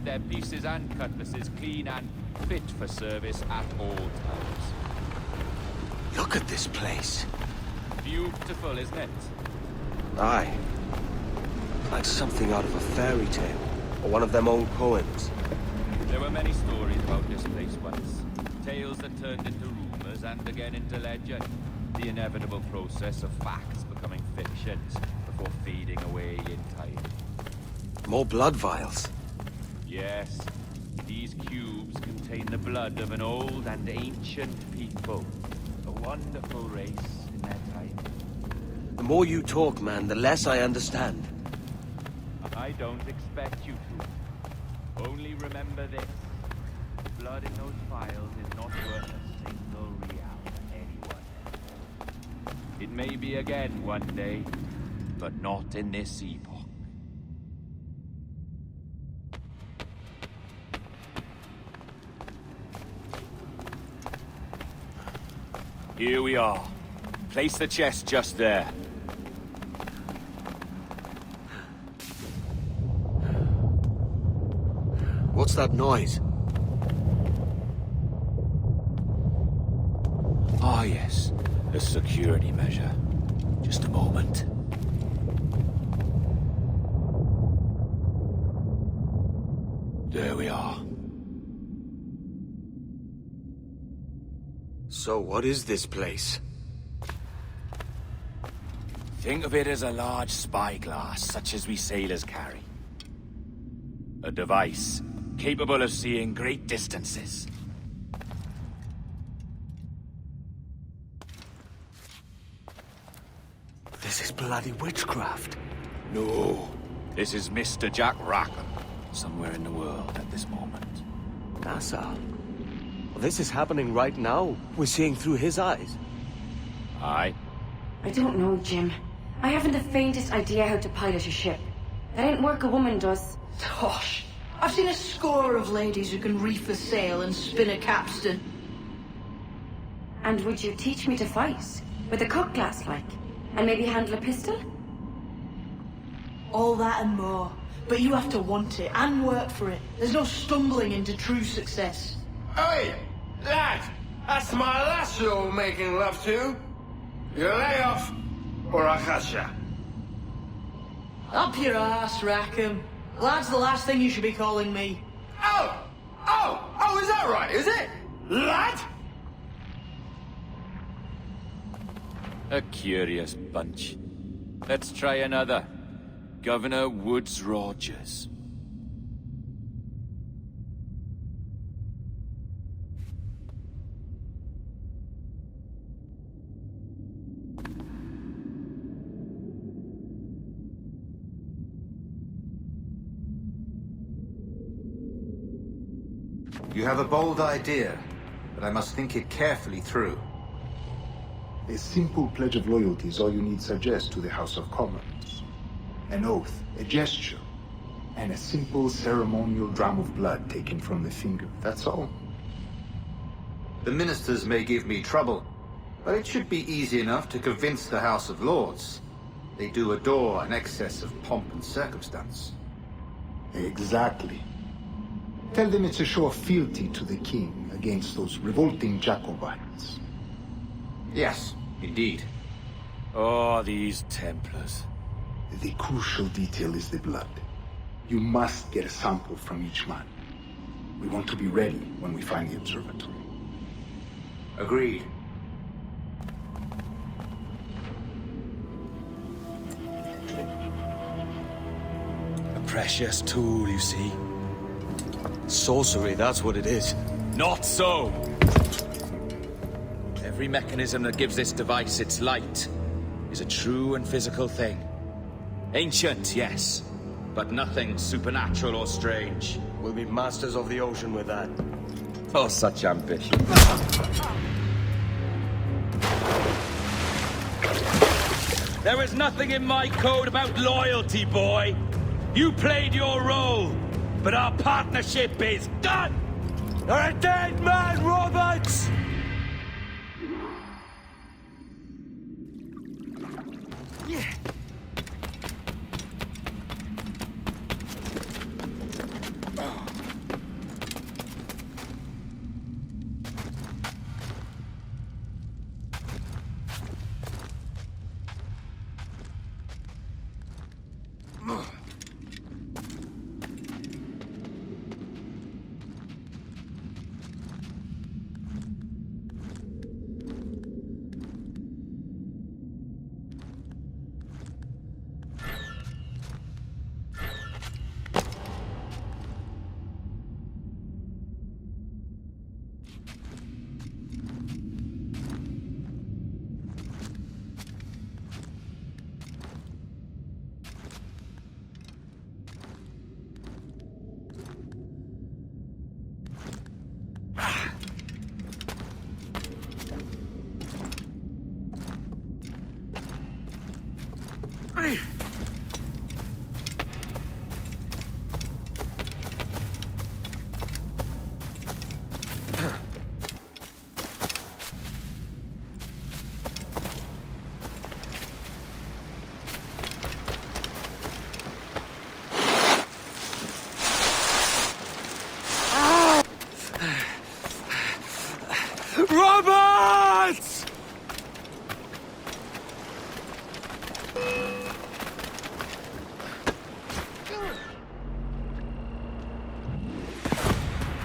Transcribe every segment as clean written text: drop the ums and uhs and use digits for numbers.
keep their pieces and cutlasses clean and fit for service at all times. Look at this place. Beautiful, isn't it? Aye. Like something out of a fairy tale, or one of them old poems. There were many stories about this place once. Tales that turned into rumors and again into legend. The inevitable process of facts becoming fictions before fading away in time. More blood vials. Yes, these cubes contain the blood of an old and ancient people. A wonderful race in their time. The more you talk, man, the less I understand. I don't expect you to. Only remember this. Blood in those files is not worth a single real to anyone. It may be again one day, but not in this epoch. Here we are. Place the chest just there. What's that noise? Ah, yes. A security measure. Just a moment. There we are. So what is this place? Think of it as a large spyglass, such as we sailors carry. A device capable of seeing great distances. This is bloody witchcraft. No, this is Mr. Jack Rackham, somewhere in the world at this moment. NASA. Well, this is happening right now. We're seeing through his eyes. Aye. I don't know, Jim. I haven't the faintest idea how to pilot a ship. That ain't work a woman does. Tosh. I've seen a score of ladies who can reef a sail and spin a capstan. And would you teach me to fight? With a cutlass, like? And maybe handle a pistol? All that and more. But you have to want it and work for it. There's no stumbling into true success. Hey, lad, that's my lass you're making love to. You lay off, or I catch ya. Up your ass, Rackham. Lad's the last thing you should be calling me. Oh, is that right, is it? Lad? A curious bunch. Let's try another. Governor Woods Rogers. You have a bold idea, but I must think it carefully through. A simple pledge of loyalty is all you need suggest to the House of Commons. An oath, a gesture, and a simple ceremonial dram of blood taken from the finger. That's all. The ministers may give me trouble, but it should be easy enough to convince the House of Lords. They do adore an excess of pomp and circumstance. Exactly. Tell them it's a show of fealty to the king against those revolting Jacobites. Yes, indeed. Oh, these Templars. The crucial detail is the blood. You must get a sample from each man. We want to be ready when we find the observatory. Agreed. A precious tool, you see. Sorcery, that's what it is. Not so! Every mechanism that gives this device its light is a true and physical thing. Ancient, yes, but nothing supernatural or strange. We'll be masters of the ocean with that. Oh, such ambition. There is nothing in my code about loyalty, boy. You played your role, but our partnership is done! You're a dead man, Roberts!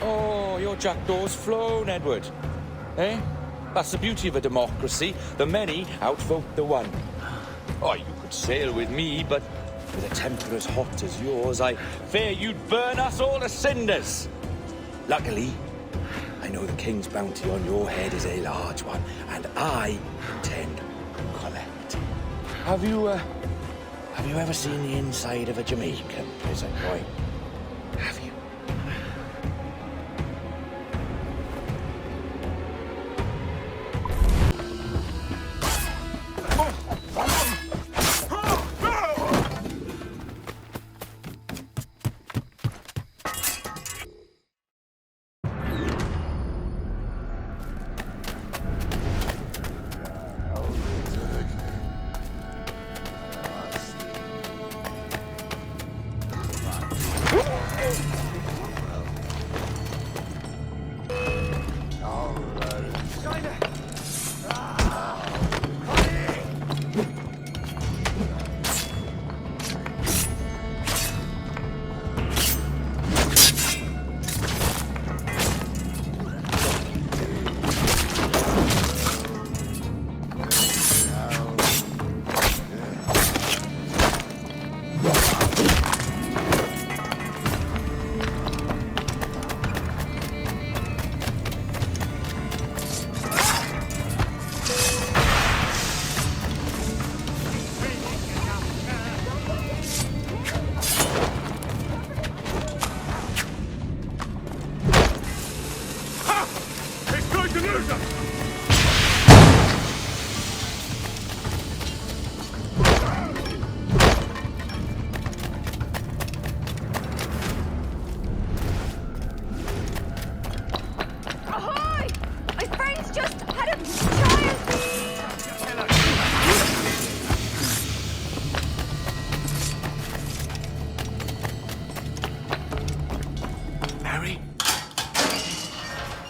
Oh, your jackdaw's flown, Edward. Eh? That's the beauty of a democracy. The many outvote the one. Oh, you could sail with me, but with a temper as hot as yours, I fear you'd burn us all to cinders. Luckily, I know the king's bounty on your head is a large one, and I intend to collect. Have you ever seen the inside of a Jamaican prison, boy? Have you?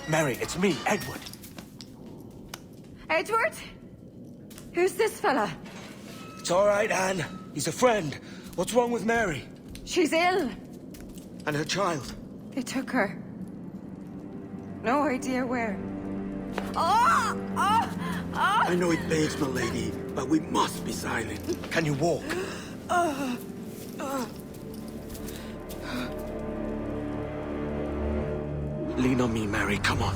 Mary, it's me, Edward. Edward? Who's this fella? It's all right, Anne. He's a friend. What's wrong with Mary? She's ill. And her child? They took her. No idea where. Oh! Oh! Oh! I know it begs, my lady, but we must be silent. Can you walk? Lean on me, Mary. Come on.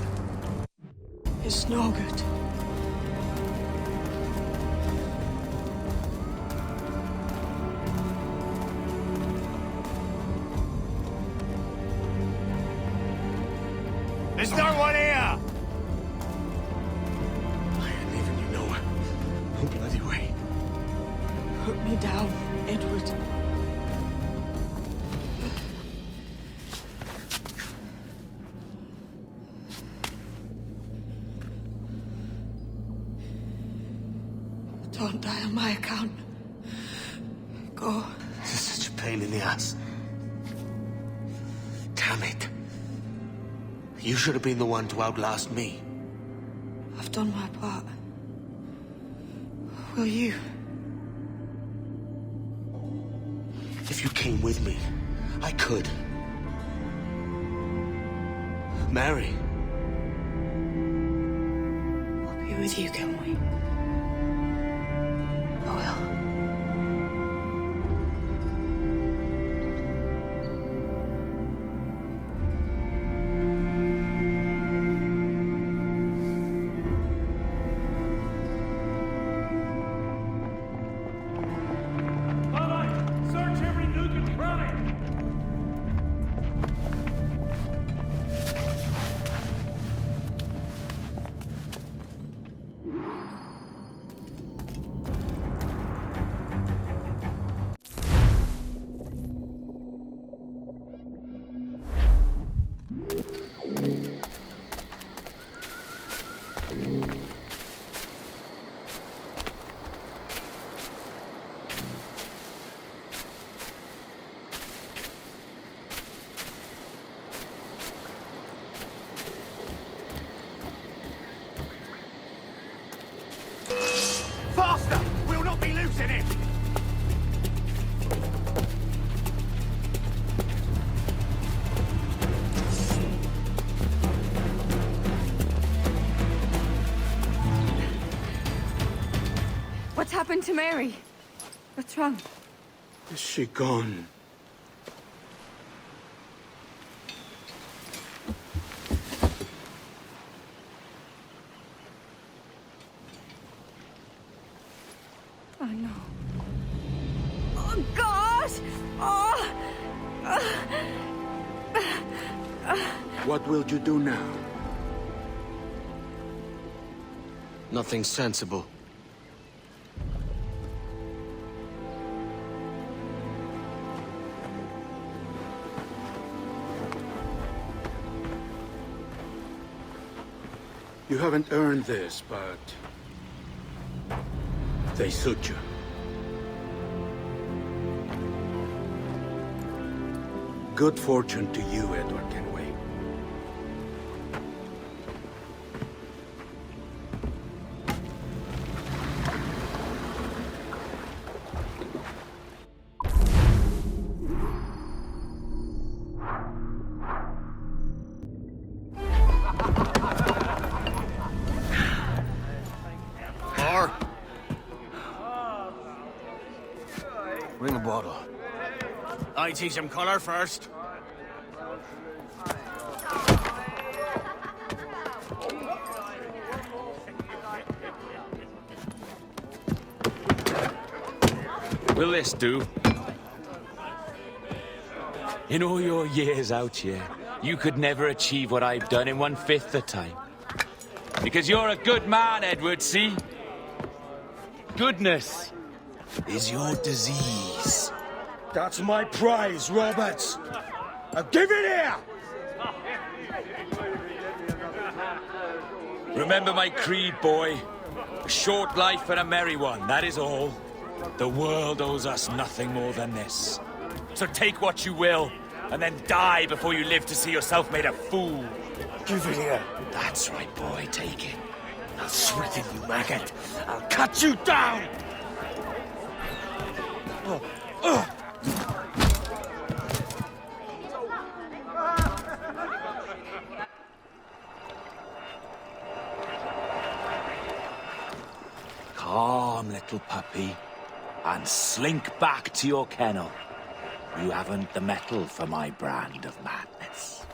It's no good. There's no one here! I ain't leaving you nowhere. No bloody way. Put me down, Edward. Don't die on my account. Go. This is such a pain in the ass. Damn it. You should have been the one to outlast me. I've done my part. Will you? If you came with me, I could. Mary. We'll be with you, can we? I will. happened to Mary? What's wrong? Is she gone? Oh no. Oh God! Oh! What will you do now? Nothing sensible. You haven't earned this, but... they suit you. Good fortune to you, Edward Kenway. Ring a bottle. I teach him color first. Will this do? In all your years out here, you could never achieve what I've done in 1/5 the time. Because you're a good man, Edward, see? Goodness is your disease. That's my prize, Roberts. Now give it here! Remember my creed, boy. A short life and a merry one, that is all. The world owes us nothing more than this. So take what you will, and then die before you live to see yourself made a fool. Give it here. That's right, boy, take it. I'll sweeten you, maggot. I'll cut you down! Calm, little puppy, and slink back to your kennel. You haven't the mettle for my brand of madness.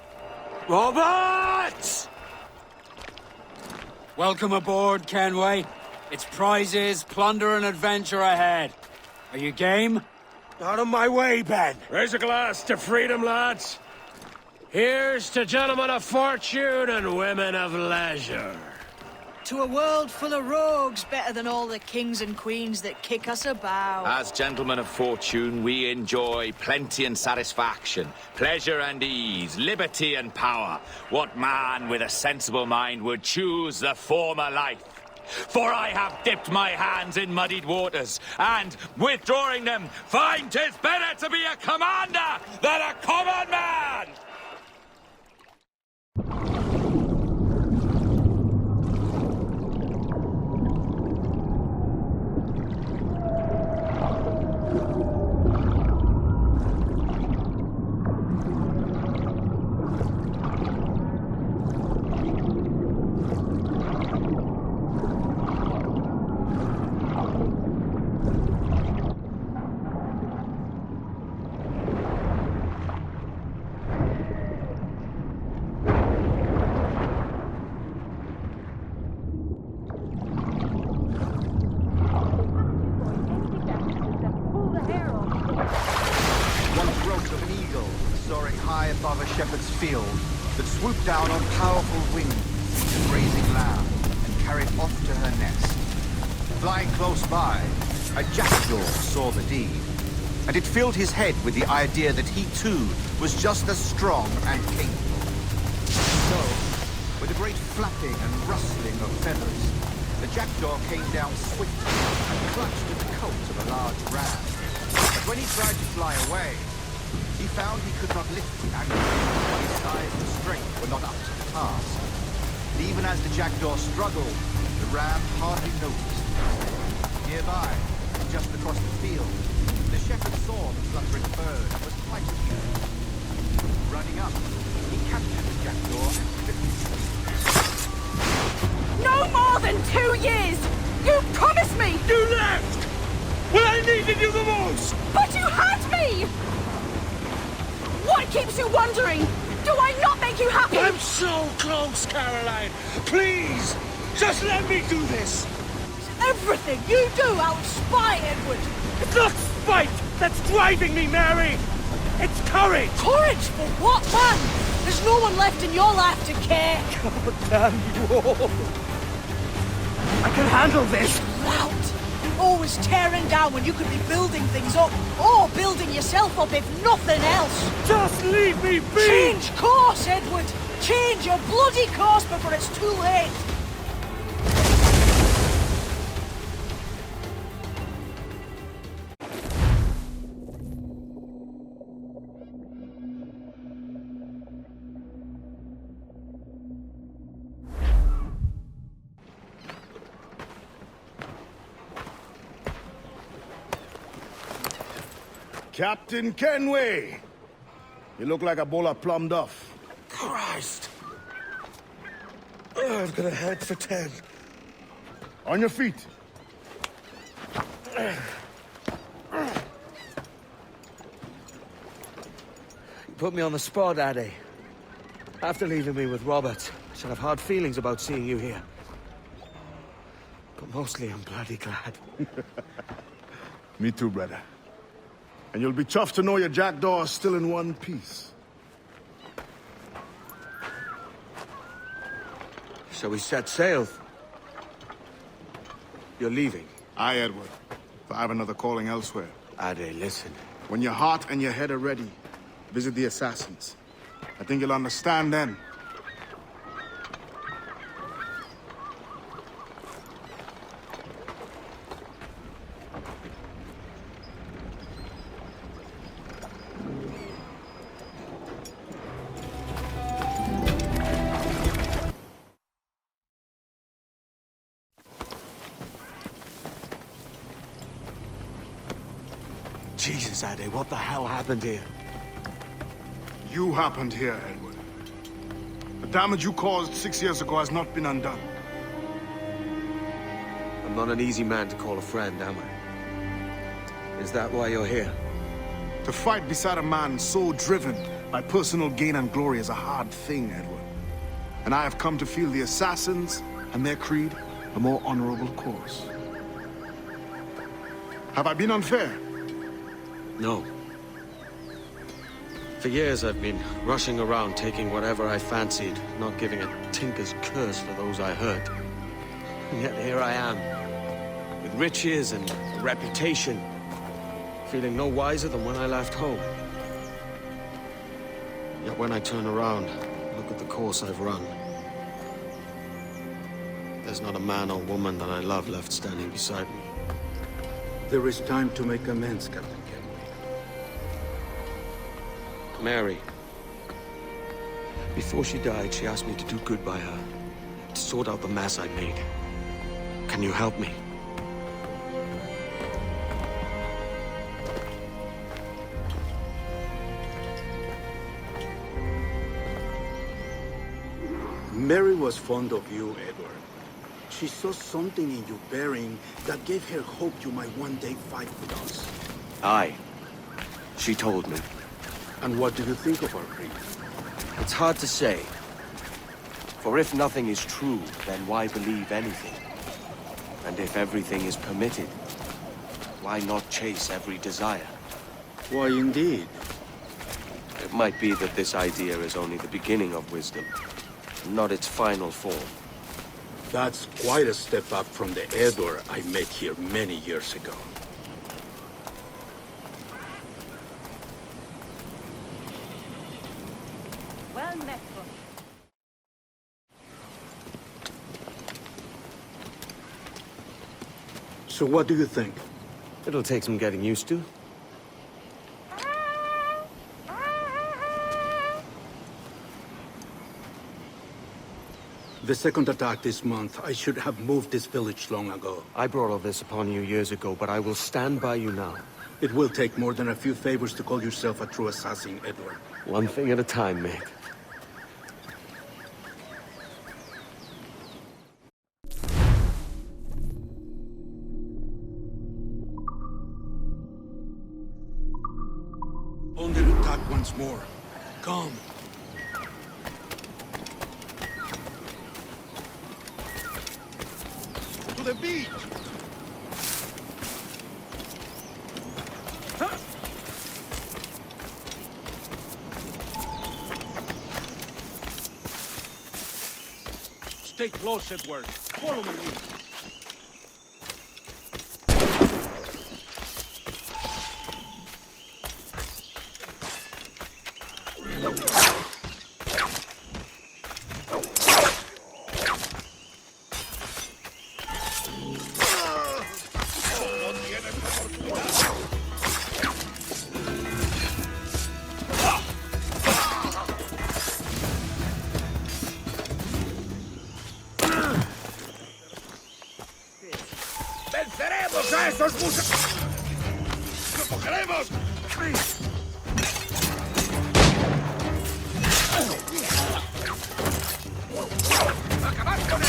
Roberts! Welcome aboard, Kenway. It's prizes, plunder, and adventure ahead. Are you game? Out of my way, Ben. Raise a glass to freedom, lads. Here's to gentlemen of fortune and women of leisure. To a world full of rogues, better than all the kings and queens that kick us about. As gentlemen of fortune, we enjoy plenty and satisfaction, pleasure and ease, liberty and power. What man with a sensible mind would choose the former life? For I have dipped my hands in muddied waters, and, withdrawing them, find 'tis better to be a commander than a common man! Above a shepherd's field that swooped down on powerful wings to grazing lamb and carried off to her nest. Flying close by, a jackdaw saw the deed, and it filled his head with the idea that he too was just as strong and capable. So, with a great flapping and rustling of feathers, the jackdaw came down swiftly and clutched at the coat of a large ram. But when he tried to fly away, he found he could not lift the anchor. His size and strength were not up to the task. And even as the jackdaw struggled, the ram hardly noticed. Nearby, just across the field, the shepherd saw the fluttering bird and was quite amused. Running up, he captured the jackdaw and flipped it. No more than 2 years! You promised me! You left! needed you the most! But you had me! What keeps you wondering? Do I not make you happy? I'm so close, Caroline! Please! Just let me do this! Everything you do out of spite, Edward! It's not spite that's driving me, Mary! It's courage! Courage for what, man? There's no one left in your life to care. God damn you all! I can handle this! Loud! Always tearing down when you could be building things up, or building yourself up if nothing else. Just leave me be! Change course, Edward! Change your bloody course before it's too late! Captain Kenway! You look like a bowl of plum duff. Christ! I've got a head for 10. On your feet. You put me on the spot, Addy. After leaving me with Robert, I should have hard feelings about seeing you here. But mostly I'm bloody glad. Me too, brother. And you'll be chuffed to know your jackdaw is still in one piece. Shall we set sail? You're leaving? Aye, Edward. But I have another calling elsewhere. Addy, listen. When your heart and your head are ready, visit the assassins. I think you'll understand then. Jesus, Addy, what the hell happened here? You happened here, Edward. The damage you caused 6 years ago has not been undone. I'm not an easy man to call a friend, am I? Is that why you're here? To fight beside a man so driven by personal gain and glory is a hard thing, Edward. And I have come to feel the assassins and their creed a more honorable course. Have I been unfair? No. For years I've been rushing around taking whatever I fancied, not giving a tinker's curse for those I hurt. And yet here I am, with riches and a reputation, feeling no wiser than when I left home. Yet when I turn around, look at the course I've run. There's not a man or woman that I love left standing beside me. There is time to make amends, Captain Kenway. Mary. Before she died, she asked me to do good by her, to sort out the mess I made. Can you help me? Mary was fond of you, Edward. She saw something in your bearing that gave her hope you might one day fight with us. Aye. She told me. And what do you think of our creed? It's hard to say. For if nothing is true, then why believe anything? And if everything is permitted, why not chase every desire? Why, indeed. It might be that this idea is only the beginning of wisdom, not its final form. That's quite a step up from the Edward I met here many years ago. Well met, boy. So what do you think? It'll take some getting used to. The second attack this month, I should have moved this village long ago. I brought all this upon you years ago, but I will stand by you now. It will take more than a few favors to call yourself a true assassin, Edward. One thing at a time, mate. the beach! Stay close, Edward. Follow me. ¡Venceremos a esos musos! ¡Lo cogeremos! ¡Acabad con él!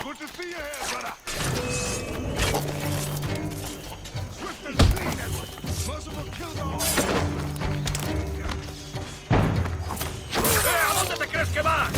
Good to see you here, brother! Swift and clean, Edward! Merciful kills all! ¿A dónde te crees que vas?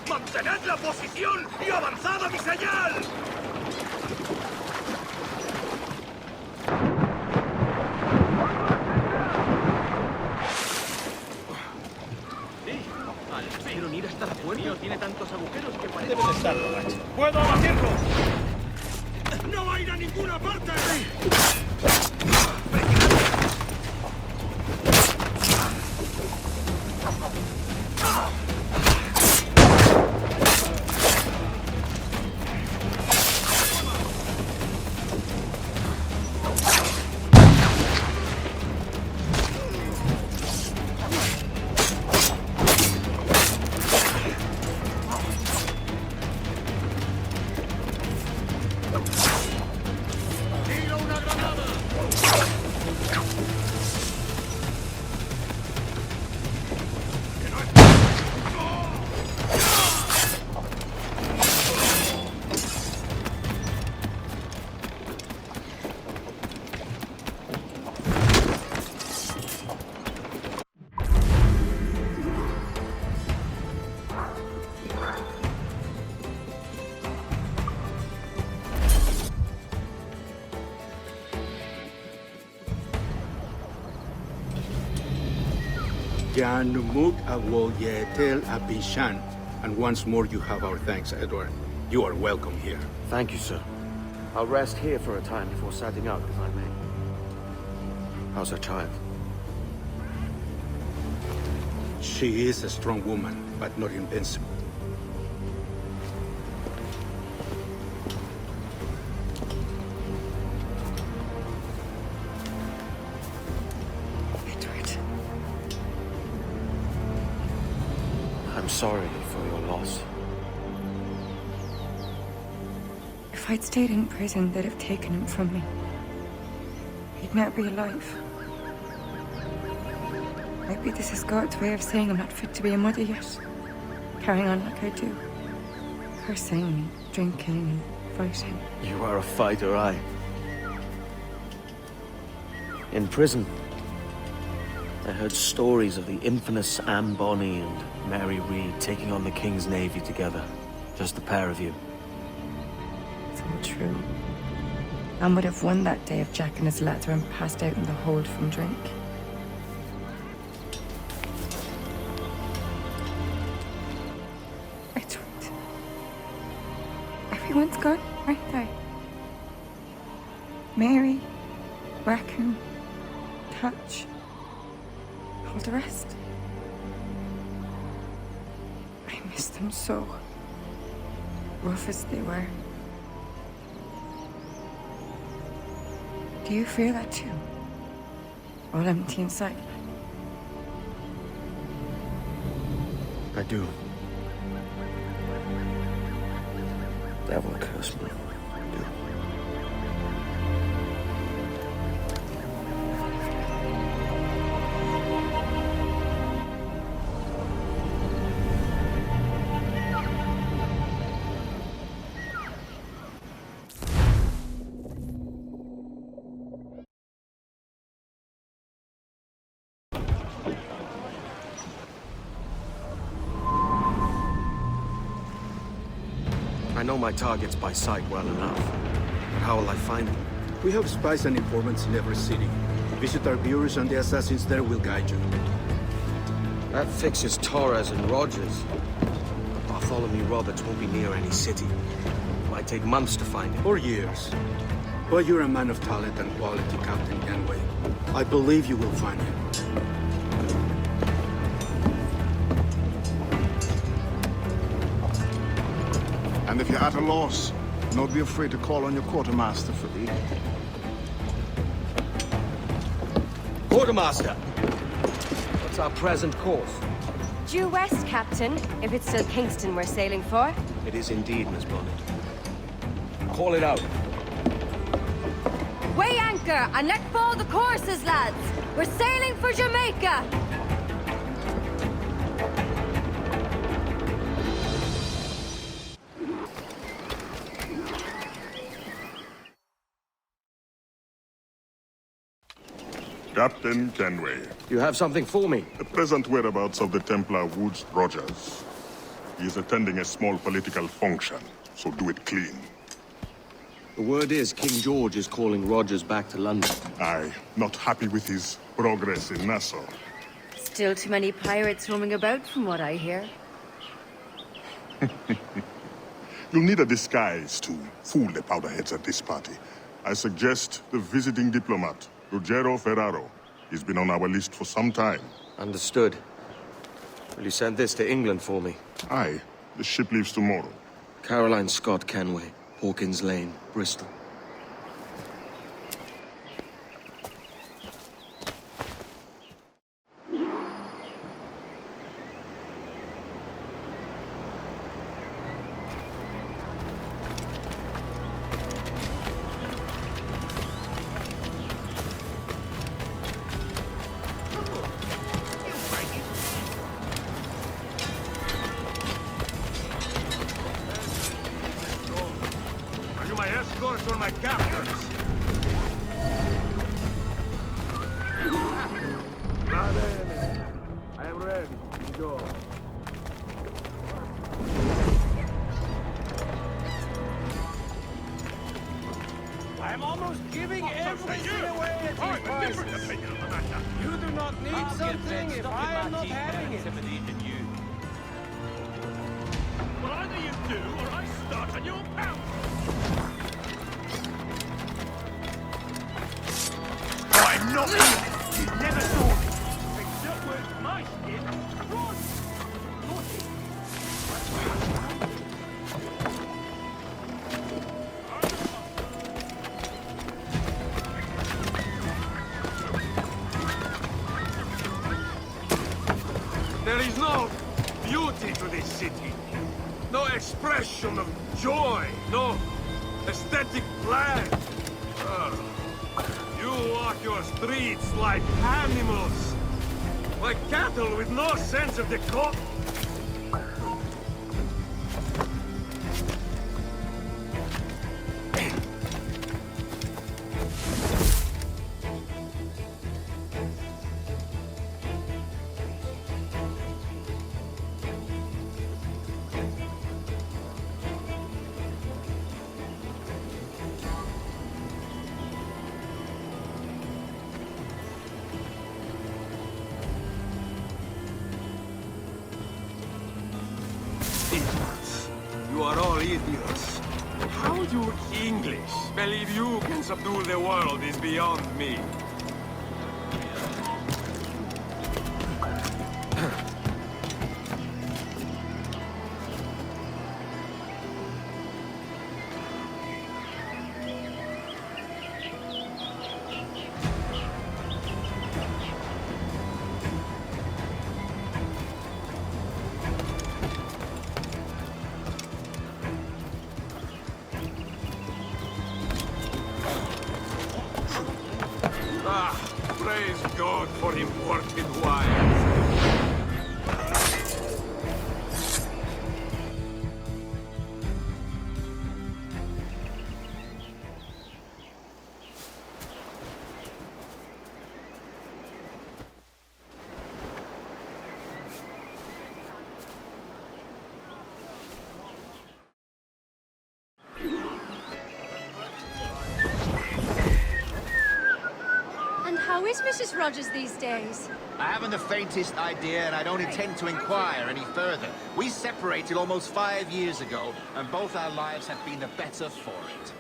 ¡Mantened la posición y avanzad a mi señal! Pero mira hasta la puerta. Tiene tantos agujeros que parece... Debe de estarlo, macho. ¡Puedo abatirlo! ¡No va a ir a ninguna parte! Janumuk awol yetel abishan. And once more you have our thanks, Edward. You are welcome here. Thank you, sir. I'll rest here for a time before setting out, if I may. How's her child? She is a strong woman, but not invincible. I'm sorry for your loss. If I'd stayed in prison, they'd have taken him from me. He'd never be alive. Maybe this is God's way of saying I'm not fit to be a mother yet. Carrying on like I do. Cursing and drinking and fighting. You are a fighter, aye. In prison, I heard stories of the infamous Anne Bonny and Mary Read taking on the King's Navy together. Just the pair of you. It's all true. Anne would have won that day if Jack and his lads weren't passed out in the hold from drink. I don't. Everyone's gone, aren't they? Mary, Raccoon, Touch, all the rest. I miss them so. Rough as they were. Do you feel that too? All empty inside? I do. Devil curse me. I do. I know my targets by sight well enough. But how will I find them? We have spies and informants in every city. Visit our bureaus and the assassins there will guide you. That fixes Torres and Rogers. But Bartholomew Roberts won't be near any city. It might take months to find him. Or years. But you're a man of talent and quality, Captain Kenway. I believe you will find him. And if you're at a loss, don't be afraid to call on your quartermaster for aid. Quartermaster! What's our present course? Due west, Captain, if it's still Kingston we're sailing for. It is indeed, Miss Bonnet. Call it out. Weigh anchor and let fall the courses, lads! We're sailing for Jamaica! Captain Kenway. You have something for me? The present whereabouts of the Templar Woods Rogers. He is attending a small political function, so do it clean. The word is King George is calling Rogers back to London. Aye, not happy with his progress in Nassau. Still too many pirates roaming about from what I hear. You'll need a disguise to fool the powderheads at this party. I suggest the visiting diplomat, Ruggiero Ferraro. He's been on our list for some time. Understood. Will you send this to England for me? Aye. The ship leaves tomorrow. Caroline Scott Kenway, Hawkins Lane, Bristol. For my captors. I am ready to go. I'm almost giving everything away at these prices. You do not need something if I am not having it. Well, either you do or I start on your pound. I'm not here. You never saw me. Except with my skin. Run! There is no beauty to this city. No expression of joy. No aesthetic plan. You walk your streets like animals. Like cattle with no sense of decorum. Ay, Dios. How you English believe you can subdue the world is beyond me. Ah, praise God for imported wines. And how is Mrs. Rogers these days? I haven't the faintest idea, and I don't intend to inquire any further. We separated almost 5 years ago, and both our lives have been the better for it.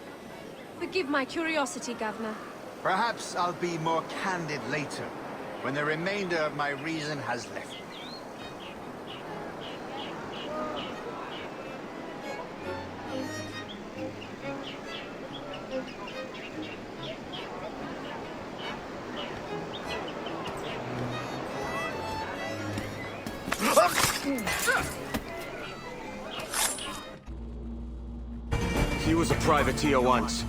Forgive my curiosity, Governor. Perhaps I'll be more candid later, when the remainder of my reason has left me. He was a privateer once.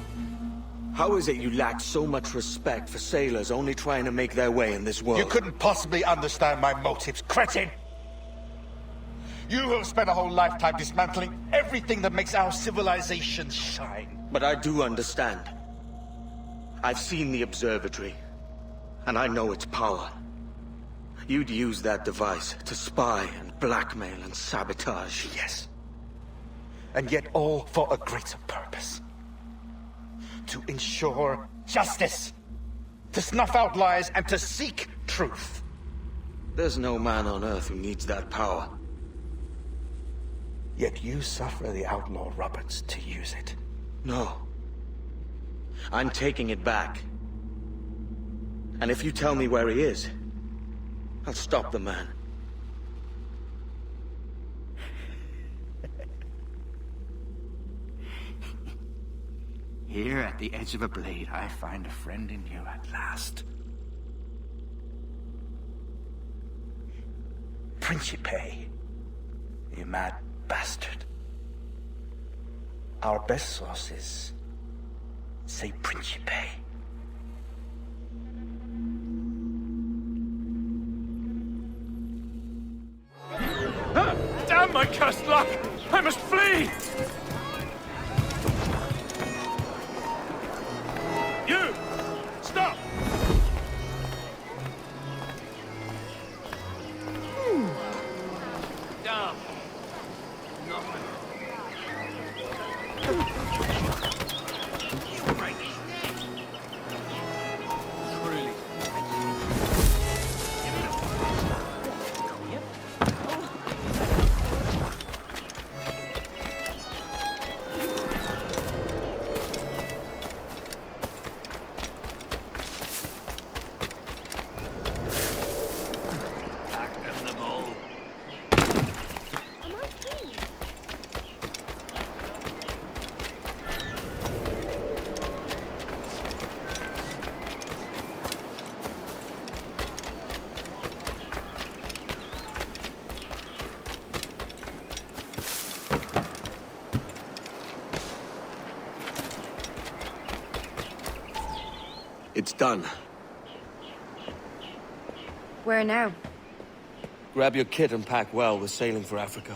How is it you lack so much respect for sailors only trying to make their way in this world? You couldn't possibly understand my motives, cretin! You have spent a whole lifetime dismantling everything that makes our civilization shine. But I do understand. I've seen the observatory, and I know its power. You'd use that device to spy and blackmail and sabotage. Yes. And yet all for a greater purpose. To ensure justice. To snuff out lies and to seek truth. There's no man on Earth who needs that power. Yet you suffer the outlaw Roberts to use it. No. I'm taking it back. And if you tell me where he is, I'll stop the man. Here at the edge of a blade, I find a friend in you at last. Principe, you mad bastard. Our best sources say Principe. Damn my cursed luck! I must flee! You! Stop! Damn! Nothing. You break his neck! Truly. It's done. Where now? Grab your kit and pack well. We're sailing for Africa.